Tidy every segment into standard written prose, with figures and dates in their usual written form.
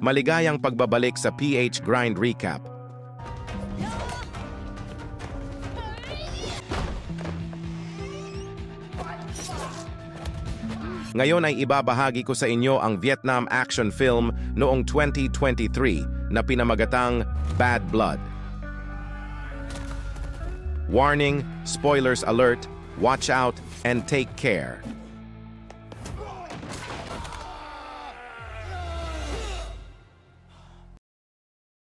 Maligayang pagbabalik sa PH Grind Recap. Ngayon ay ibabahagi ko sa inyo ang Vietnam action film noong 2023 na pinamagatang Bad Blood. Warning, spoilers alert, watch out, and take care.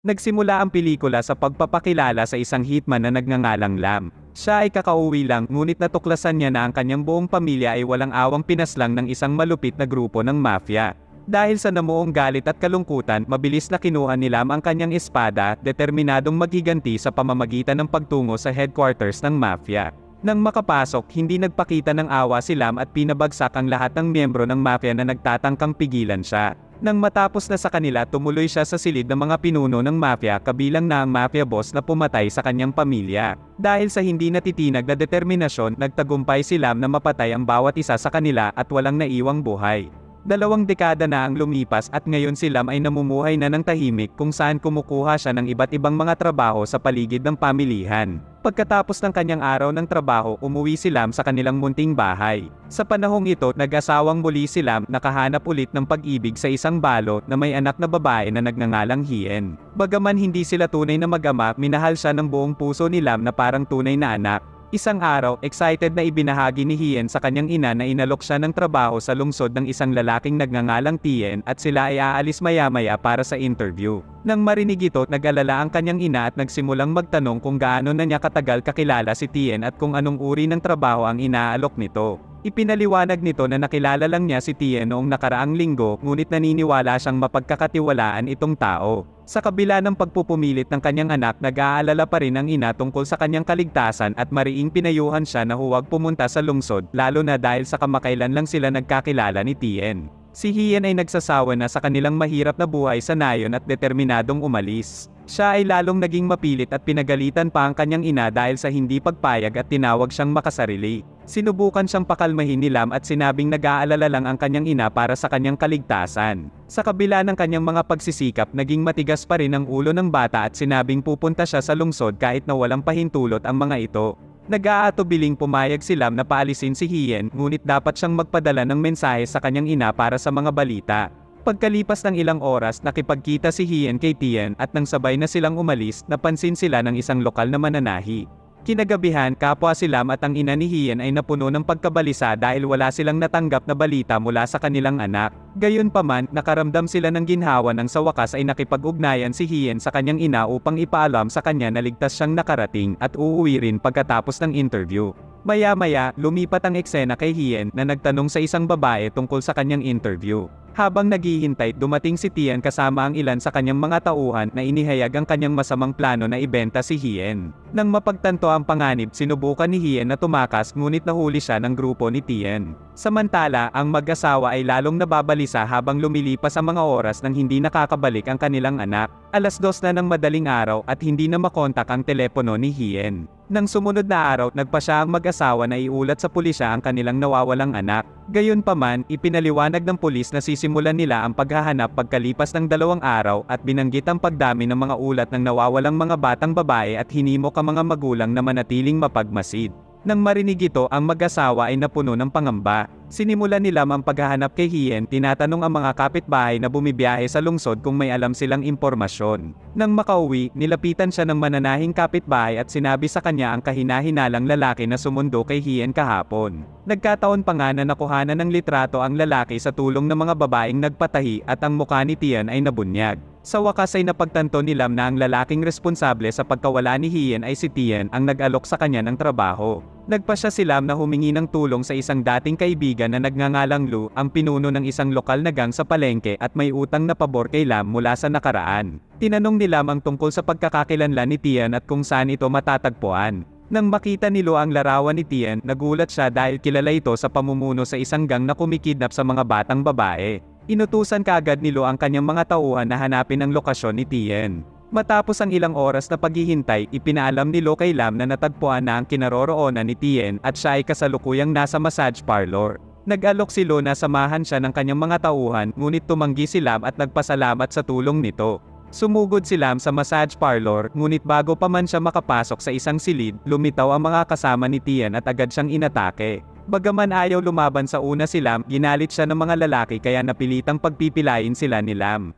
Nagsimula ang pelikula sa pagpapakilala sa isang hitman na nagngangalang Lam. Siya ay kakauwi lang, ngunit natuklasan niya na ang kanyang buong pamilya ay walang awang pinaslang ng isang malupit na grupo ng mafia. Dahil sa namuong galit at kalungkutan, mabilis na kinuha ni Lam ang kanyang espada, determinadong maghiganti sa pamamagitan ng pagtungo sa headquarters ng mafia. Nang makapasok, hindi nagpakita ng awa si Lam at pinabagsak ang lahat ng miyembro ng mafia na nagtatangkang pigilan siya. Nang matapos na sa kanila, tumuloy siya sa silid ng mga pinuno ng mafia, kabilang na ang mafia boss na pumatay sa kanyang pamilya. Dahil sa hindi natitinag na determinasyon, nagtagumpay si Lam na mapatay ang bawat isa sa kanila at walang naiwang buhay. 2 dekada na ang lumipas at ngayon si Lam ay namumuhay na ng tahimik kung saan kumukuha siya ng iba't ibang mga trabaho sa paligid ng pamilihan. Pagkatapos ng kanyang araw ng trabaho, umuwi si Lam sa kanilang munting bahay. Sa panahong ito, nag-asawang muli si Lam, nakahanap ulit ng pag-ibig sa isang balo na may anak na babae na nagngangalang Hien. Bagaman hindi sila tunay na mag-ama, minahal siya ng buong puso ni Lam na parang tunay na anak. Isang araw, excited na ibinahagi ni Hien sa kanyang ina na inalok siya ng trabaho sa lungsod ng isang lalaking nagngangalang Tien at sila ay aalis maya-maya para sa interview. Nang marinig ito, nag-alala ang kanyang ina at nagsimulang magtanong kung gaano na niya katagal kakilala si Tien at kung anong uri ng trabaho ang inaalok nito. Ipinaliwanag nito na nakilala lang niya si Tien noong nakaraang linggo, ngunit naniniwala siyang mapagkakatiwalaan itong tao. Sa kabila ng pagpupumilit ng kanyang anak, nag-aalala pa rin ang ina tungkol sa kanyang kaligtasan at mariing pinayuhan siya na huwag pumunta sa lungsod, lalo na dahil sa kamakailan lang sila nagkakilala ni Tien. Si Hien ay nagsasawa na sa kanilang mahirap na buhay sa nayon at determinadong umalis. Siya ay lalong naging mapilit at pinagalitan pa ang kanyang ina dahil sa hindi pagpayag at tinawag siyang makasarili. Sinubukan siyang pakalmahin ni Lam at sinabing nag-aalala lang ang kanyang ina para sa kanyang kaligtasan. Sa kabila ng kanyang mga pagsisikap, naging matigas pa rin ang ulo ng bata at sinabing pupunta siya sa lungsod kahit na walang pahintulot ang mga ito. Nag-aatubiling pumayag si Lam na paalisin si Hien, ngunit dapat siyang magpadala ng mensahe sa kanyang ina para sa mga balita. Pagkalipas ng ilang oras, nakipagkita si Hien kay Tien at nang sabay na silang umalis, napansin sila ng isang lokal na mananahi. Kinagabihan, kapwa si Lam at ang ina ni Hien ay napuno ng pagkabalisa dahil wala silang natanggap na balita mula sa kanilang anak. Gayunpaman, nakaramdam sila ng ginhawa nang sa wakas ay nakipag-ugnayan si Hien sa kanyang ina upang ipaalam sa kanya na ligtas siyang nakarating at uuwi rin pagkatapos ng interview. Maya-maya, lumipat ang eksena kay Hien na nagtanong sa isang babae tungkol sa kanyang interview. Habang naghihintay, dumating si Tien kasama ang ilan sa kanyang mga tauhan na inihayag ang kanyang masamang plano na ibenta si Hien. Nang mapagtanto ang panganib, sinubukan ni Hien na tumakas ngunit nahuli siya ng grupo ni Tien. Samantala, ang mag-asawa ay lalong nababalisa habang lumilipas ang mga oras nang hindi nakakabalik ang kanilang anak. 2:00 na ng madaling araw at hindi na makontak ang telepono ni Hien. Nang sumunod na araw, nagpasya ang mag-asawa na iulat sa pulisya ang kanilang nawawalang anak. Gayunpaman, ipinaliwanag ng pulis na sisimulan nila ang paghahanap pagkalipas ng 2 araw at binanggit ang pagdami ng mga ulat ng nawawalang mga batang babae at hinimok ang mga magulang na manatiling mapagmasid. Nang marinig ito, ang mag-asawa ay napuno ng pangamba. Sinimulan nila ang paghahanap kay Hien, tinatanong ang mga kapitbahay na bumibiyahe sa lungsod kung may alam silang impormasyon. Nang makauwi, nilapitan siya ng mananahing kapitbahay at sinabi sa kanya ang kahina-hinalang lalaki na sumundo kay Hien kahapon. Nagkataon pa nga na nakuhanan ng litrato ang lalaki sa tulong ng mga babaeng nagpatahi at ang mukha ni Tien ay nabunyag. Sa wakas ay napagtanto ni Lam na ang lalaking responsable sa pagkawala ni Hien ay si Tien ang nag-alok sa kanya ng trabaho. Nagpasya si Lam na humingi ng tulong sa isang dating kaibigan na nagngangalang Lu, ang pinuno ng isang lokal na gang sa palengke at may utang na pabor kay Lam mula sa nakaraan. Tinanong ni Lam ang tungkol sa pagkakakilanlan ni Tien at kung saan ito matatagpuan. Nang makita ni Lu ang larawan ni Tien, nagulat siya dahil kilala ito sa pamumuno sa isang gang na kumikidnap sa mga batang babae. Inutusan kaagad ni Lu ang kanyang mga tauhan na hanapin ang lokasyon ni Tien. Matapos ang ilang oras na paghihintay, ipinaalam ni Lu kay Lam na natagpuan na ang kinaroroonan ni Tien at siya ay kasalukuyang nasa massage parlor. Nag-alok si Lo na samahan siya ng kanyang mga tauhan, ngunit tumanggi si Lam at nagpasalamat sa tulong nito. Sumugod si Lam sa massage parlor, ngunit bago pa man siya makapasok sa isang silid, lumitaw ang mga kasama ni Tian at agad siyang inatake. Bagaman ayaw lumaban sa una si Lam, ginalit siya ng mga lalaki kaya napilitang pagpipilain sila ni Lam.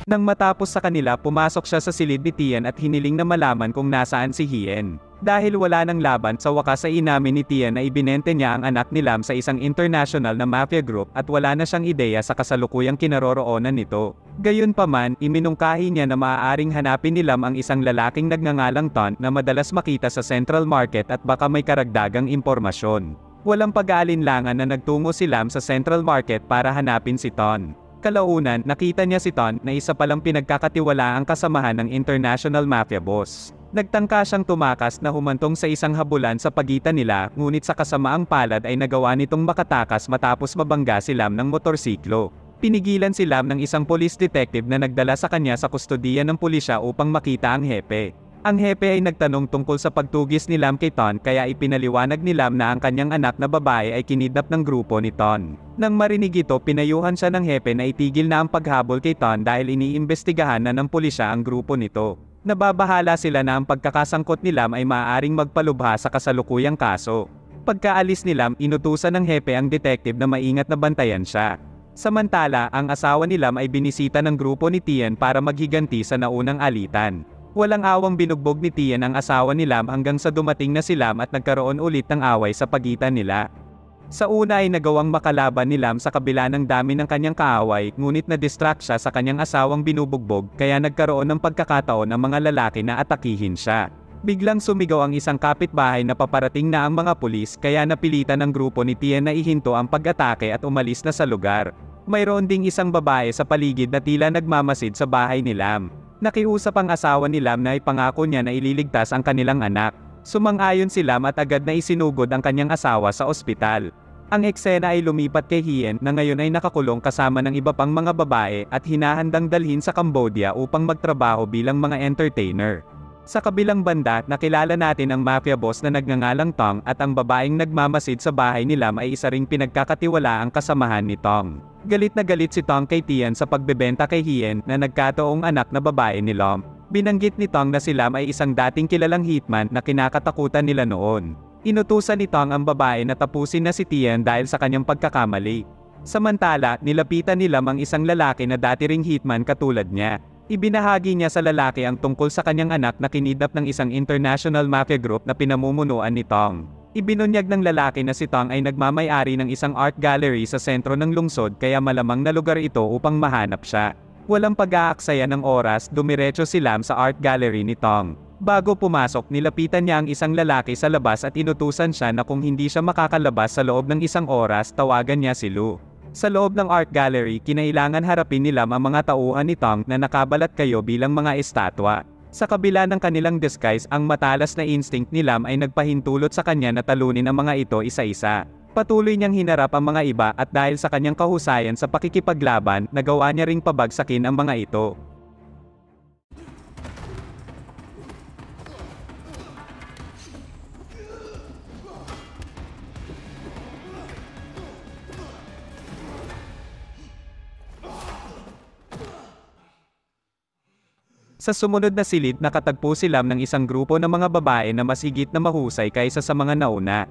Nang matapos sa kanila, pumasok siya sa silid ni Tian at hiniling na malaman kung nasaan si Hien. Dahil wala nang laban, sa wakas ay inamin ni Tian na ibinente niya ang anak ni Lam sa isang international na mafia group at wala na siyang ideya sa kasalukuyang kinaroroonan nito. Gayunpaman, iminungkahi niya na maaaring hanapin ni Lam ang isang lalaking nagngangalang Ton na madalas makita sa Central Market at baka may karagdagang impormasyon. Walang pag-aalinlangan na nagtungo si Lam sa Central Market para hanapin si Ton. Kalaunan, nakita niya si Ton na isa palang pinagkakatiwalaang kasamahan ng international mafia boss. Nagtangka siyang tumakas na humantong sa isang habulan sa pagitan nila, ngunit sa kasamaang palad ay nagawa nitong makatakas matapos mabangga si Lam ng motorsiklo. Pinigilan si Lam ng isang police detective na nagdala sa kanya sa kustodiya ng pulisya upang makita ang hepe. Ang hepe ay nagtanong tungkol sa pagtugis ni Lam kay Ton kaya ipinaliwanag ni Lam na ang kanyang anak na babae ay kinidnap ng grupo ni Ton. Nang marinig ito, pinayuhan siya ng hepe na itigil na ang paghabol kay Ton dahil iniimbestigahan na ng pulisya ang grupo nito. Nababahala sila na ang pagkakasangkot ni Lam ay maaaring magpalubha sa kasalukuyang kaso. Pagkaalis ni Lam, inutusan ng hepe ang detective na maingat na bantayan siya. Samantala, ang asawa ni Lam ay binisita ng grupo ni Tian para maghiganti sa naunang alitan. Walang awang binugbog ni Tian ang asawa ni Lam hanggang sa dumating na si Lam at nagkaroon ulit ng away sa pagitan nila. Sa una ay nagawang makalaban ni Lam sa kabila ng dami ng kanyang kaaway, ngunit na-distract siya sa kanyang asawang binubugbog kaya nagkaroon ng pagkakataon ang mga lalaki na atakihin siya. Biglang sumigaw ang isang kapitbahay na paparating na ang mga pulis kaya napilitan ng grupo ni Tian na ihinto ang pag-atake at umalis na sa lugar. Mayroon ding isang babae sa paligid na tila nagmamasid sa bahay ni Lam. Nakiusap ang asawa ni Lam na ipangako niya na ililigtas ang kanilang anak. Sumang-ayon si Lam at agad na isinugod ang kanyang asawa sa ospital. Ang eksena ay lumipat kay Hien na ngayon ay nakakulong kasama ng iba pang mga babae at hinahandang dalhin sa Cambodia upang magtrabaho bilang mga entertainer. Sa kabilang banda, nakilala natin ang mafia boss na nagngangalang Tong at ang babaeng nagmamasid sa bahay ni Lam ay isa ring pinagkakatiwalaang kasamahan ni Tong. Galit na galit si Tong kay Tian sa pagbebenta kay Hien na nagkataong anak na babae ni Lam. Binanggit ni Tong na si Lam ay isang dating kilalang hitman na kinakatakutan nila noon. Inutusan ni Tong ang babae na tapusin na si Tian dahil sa kanyang pagkakamali. Samantala, nilapitan ni Lam ang isang lalaki na dati ring hitman katulad niya. Ibinahagi niya sa lalaki ang tungkol sa kanyang anak na kinidnap ng isang international mafia group na pinamumunuan ni Tong. Ibinunyag ng lalaki na si Tong ay nagmamay-ari ng isang art gallery sa sentro ng lungsod kaya malamang na lugar ito upang mahanap siya. Walang pag-aaksaya ng oras, dumiretso si Lam sa art gallery ni Tong. Bago pumasok, nilapitan niya ang isang lalaki sa labas at inutusan siya na kung hindi siya makakalabas sa loob ng isang oras, tawagan niya si Lu. Sa loob ng art gallery, kinailangan harapin ni Lam ang mga tauhan ni Tong na nakabalat kayo bilang mga estatwa. Sa kabila ng kanilang disguise, ang matalas na instinct ni Lam ay nagpahintulot sa kanya na talunin ang mga ito isa-isa. Patuloy niyang hinarap ang mga iba at dahil sa kanyang kahusayan sa pakikipaglaban, nagawa niya ring pabagsakin ang mga ito. Sa sumunod na silid, nakatagpo si Lam ng isang grupo ng mga babae na mas higit na mahusay kaysa sa mga nauna.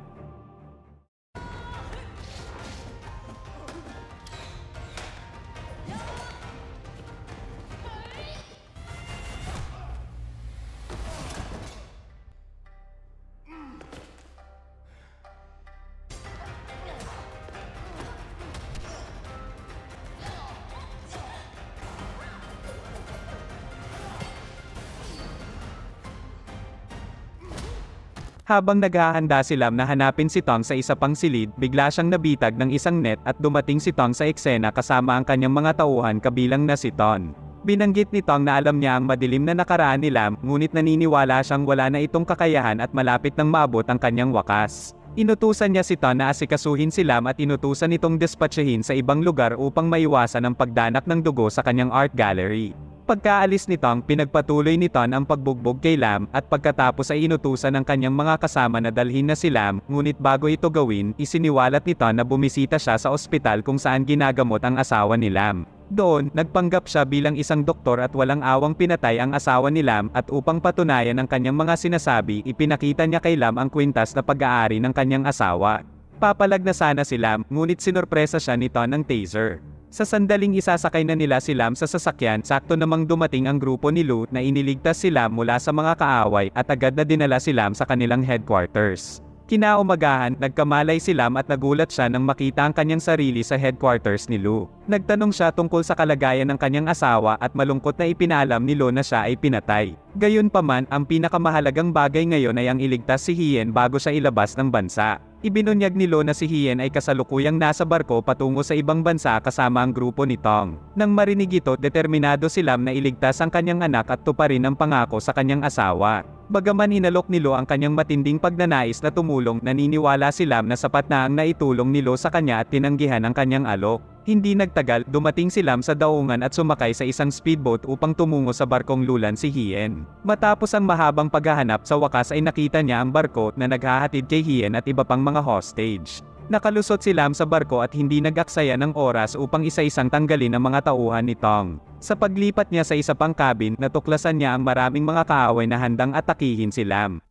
Habang naghahanda si Lam na hanapin si Tong sa isa pang silid, bigla siyang nabitag ng isang net at dumating si Tong sa eksena kasama ang kanyang mga tauhan kabilang na si Ton. Binanggit ni Tong na alam niya ang madilim na nakaraan ni Lam, ngunit naniniwala siyang wala na itong kakayahan at malapit nang maabot ang kanyang wakas. Inutusan niya si Ton na asikasuhin si Lam at inutusan itong dispatchahin sa ibang lugar upang maiwasan ang pagdanak ng dugo sa kanyang art gallery. Pagkaalis ni Tong, pinagpatuloy ni Ton ang pagbugbog kay Lam at pagkatapos ay inutusan ng kanyang mga kasama na dalhin na si Lam, ngunit bago ito gawin, isiniwalat ni Ton na bumisita siya sa ospital kung saan ginagamot ang asawa ni Lam. Doon, nagpanggap siya bilang isang doktor at walang awang pinatay ang asawa ni Lam at upang patunayan ang kanyang mga sinasabi, ipinakita niya kay Lam ang kwintas na pag-aari ng kanyang asawa. Papalag na sana si Lam, ngunit sinorpresa siya ni Ton ng taser. Sa sandaling isasakay na nila si Lam sa sasakyan, sakto namang dumating ang grupo ni Lu na iniligtas si Lam mula sa mga kaaway at agad na dinala si Lam sa kanilang headquarters. Kinaumagahan, nagkamalay si Lam at nagulat siya nang makita ang kanyang sarili sa headquarters ni Lu. Nagtanong siya tungkol sa kalagayan ng kanyang asawa at malungkot na ipinalam ni Lu na siya ay pinatay. Gayunpaman, ang pinakamahalagang bagay ngayon ay ang iligtas si Hien bago siya ilabas ng bansa. Ibinunyag ni Lu na si Hien ay kasalukuyang nasa barko patungo sa ibang bansa kasama ang grupo ni Tong. Nang marinig ito, determinado si Lam na iligtas ang kanyang anak at tuparin ang pangako sa kanyang asawa. Bagaman inalok ni Lu ang kanyang matinding pagnanais na tumulong, naniniwala si Lam na sapat na ang naitulong ni Lu sa kanya at tinanggihan ang kanyang alok. Hindi nagtagal, dumating si Lam sa daungan at sumakay sa isang speedboat upang tumungo sa barkong lulan si Hien. Matapos ang mahabang paghahanap, sa wakas ay nakita niya ang barko na naghahatid kay Hien at iba pang mga hostage. Nakalusot si Lam sa barko at hindi nag-aksaya ng oras upang isa-isang tanggalin ang mga tauhan ni Tong. Sa paglipat niya sa isa pang cabin, natuklasan niya ang maraming mga kaaway na handang atakihin si Lam.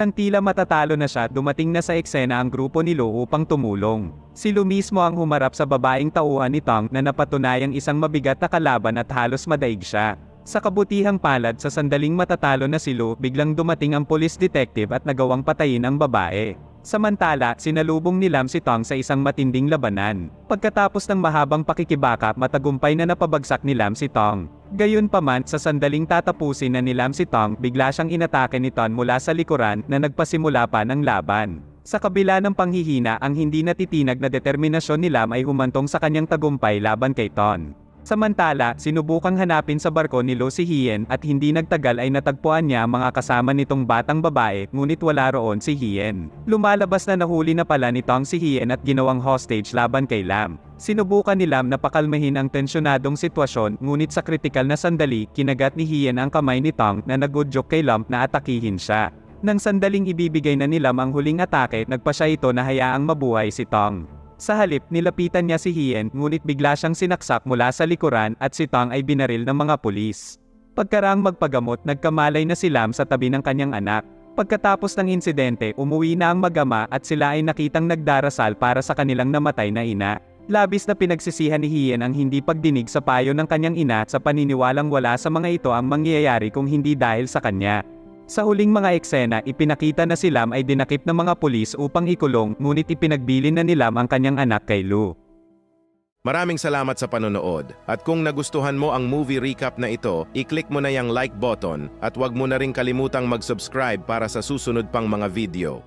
Nang tila matatalo na siya, dumating na sa eksena ang grupo ni Lu upang tumulong. Si Lu mismo ang humarap sa babaeng tauhan ni Tong na napatunayang isang mabigat na kalaban at halos madaig siya. Sa kabutihang palad, sa sandaling matatalo na si Lu, biglang dumating ang police detective at nagawang patayin ang babae. Samantala, sinalubong ni Lam si Tong sa isang matinding labanan. Pagkatapos ng mahabang pakikibaka, matagumpay na napabagsak ni Lam si Tong. Gayunpaman, sa sandaling tatapusin na ni Lam si Tong, bigla siyang inatake ni Ton mula sa likuran na nagpasimula pa ng laban. Sa kabila ng panghihina, ang hindi natitinag na determinasyon ni Lam ay humantong sa kanyang tagumpay laban kay Ton. Samantala, sinubukang hanapin sa barko ni Lu si Hien at hindi nagtagal ay natagpuan niya ang mga kasama nitong batang babae, ngunit wala roon si Hien. Lumalabas na nahuli na pala ni Tong si Hien at ginawang hostage laban kay Lam. Sinubukan ni Lam na pakalmahin ang tensyonadong sitwasyon, ngunit sa kritikal na sandali, kinagat ni Hien ang kamay ni Tong na nagudyok kay Lam na atakihin siya. Nang sandaling ibibigay na ni Lam ang huling atake, nagpa siya ito na hayaang mabuhay si Tong. Sa halip, nilapitan niya si Hien, ngunit bigla siyang sinaksak mula sa likuran at si Tong ay binaril ng mga pulis. Pagkaraang magpagamot, nagkamalay na si Lam sa tabi ng kanyang anak. Pagkatapos ng insidente, umuwi na ang mag-ama at sila ay nakitang nagdarasal para sa kanilang namatay na ina. Labis na pinagsisihan ni Hien ang hindi pagdinig sa payo ng kanyang ina at sa paniniwalang wala sa mga ito ang mangyayari kung hindi dahil sa kanya. Sa huling mga eksena, ipinakita na si Lam ay dinakip ng mga pulis upang ikulong, ngunit ipinagbilin na ni Lam ang kanyang anak kay Lu. Maraming salamat sa panonood. At kung nagustuhan mo ang movie recap na ito, i-click mo na yung like button at huwag mo na rin kalimutang mag-subscribe para sa susunod pang mga video.